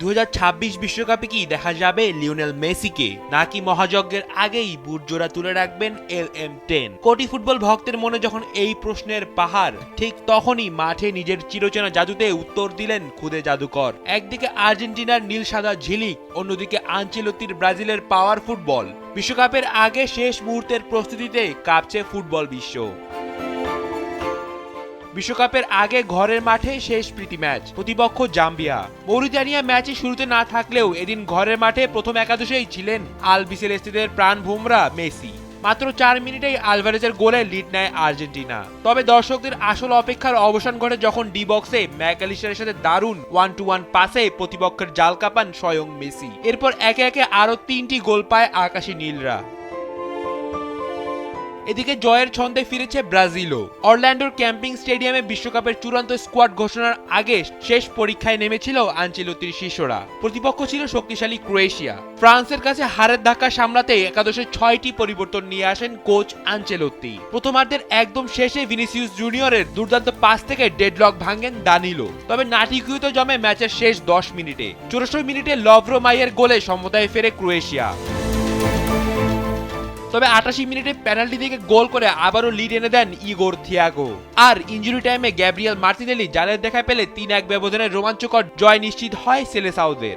2026 বিশ্বকাপে কি দেখা যাবে লিওনেল মেসিকে, নাকি মহাযজ্ঞের আগেই বুট জোড়া তুলে রাখবেন LM10? কোটি ফুটবল ভক্তের মনে যখন এই প্রশ্নের পাহাড়, ঠিক তখনই মাঠে নিজের চিরচেনা জাদুতে উত্তর দিলেন খুদে জাদুকর। একদিকে আর্জেন্টিনার নীল সাদা ঝিলিক, অন্যদিকে আনচেলত্তির ব্রাজিলের পাওয়ার ফুটবল। বিশ্বকাপের আগে শেষ মুহূর্তের প্রস্তুতিতে কাঁপছে ফুটবল বিশ্ব। বিশ্বকাপের আগে ঘরের মাঠে শেষ প্রীতি ম্যাচ, প্রতিপক্ষ জাম্বিয়া। মৌরিতানিয়া ম্যাচে শুরুতে না থাকলেও এদিন ঘরের মাঠে প্রথম একাদশেই ছিলেন আলবিসেলেস্তেদের প্রাণ ভোমরা মেসি। মাত্র 4 মিনিটেই আলভারেজের গোলে লিড নেয় আর্জেন্টিনা। তবে দর্শকদের আসল অপেক্ষার অবসান ঘটে যখন ডি বক্সে ম্যাকঅ্যালিস্টারের সাথে দারুণ 1-2-1 পাসে প্রতিপক্ষের জাল কাপান স্বয়ং মেসি। এরপর একে একে আরো 3টি গোল পায় আকাশী নীলরা। এদিকে জয়ের ছন্দে ফিরেছে ব্রাজিলও। অরল্যান্ডোর ক্যাম্পিং স্টেডিয়ামে বিশ্বকাপের চূড়ান্ত স্কোয়াড ঘোষণার আগে শেষ পরীক্ষায় নেমেছিল আনচেলত্তির শিষ্যরা। প্রতিপক্ষ ছিল শক্তিশালী ক্রোয়েশিয়া। ফ্রান্সের কাছে হারের ধাক্কা সামলাতে একাদশে 6টি পরিবর্তন নিয়ে আসেন কোচ আনচেলত্তি। প্রথমার্ধের একদম শেষে ভিনিসিয়াস জুনিয়রের দুর্দান্ত পাস থেকে ডেডলক ভাঙেন দানিলো। তবে নাটকীয়তা জমে ম্যাচের শেষ 10 মিনিটে। 64 মিনিটে লভ্রো মাইয়ের গোলে সমতায় ফেরে ক্রোয়েশিয়া। তবে 88 মিনিটে পেনাল্টি থেকে গোল করে আবারও লিড এনে দেন ইগোর থিয়াগো। আর ইনজুরি টাইমে গ্যাব্রিয়েল মার্টিনেলি জালের দেখা পেলে 3-1 ব্যবধানের রোমাঞ্চকর জয় নিশ্চিত হয় সেলেসাওদের।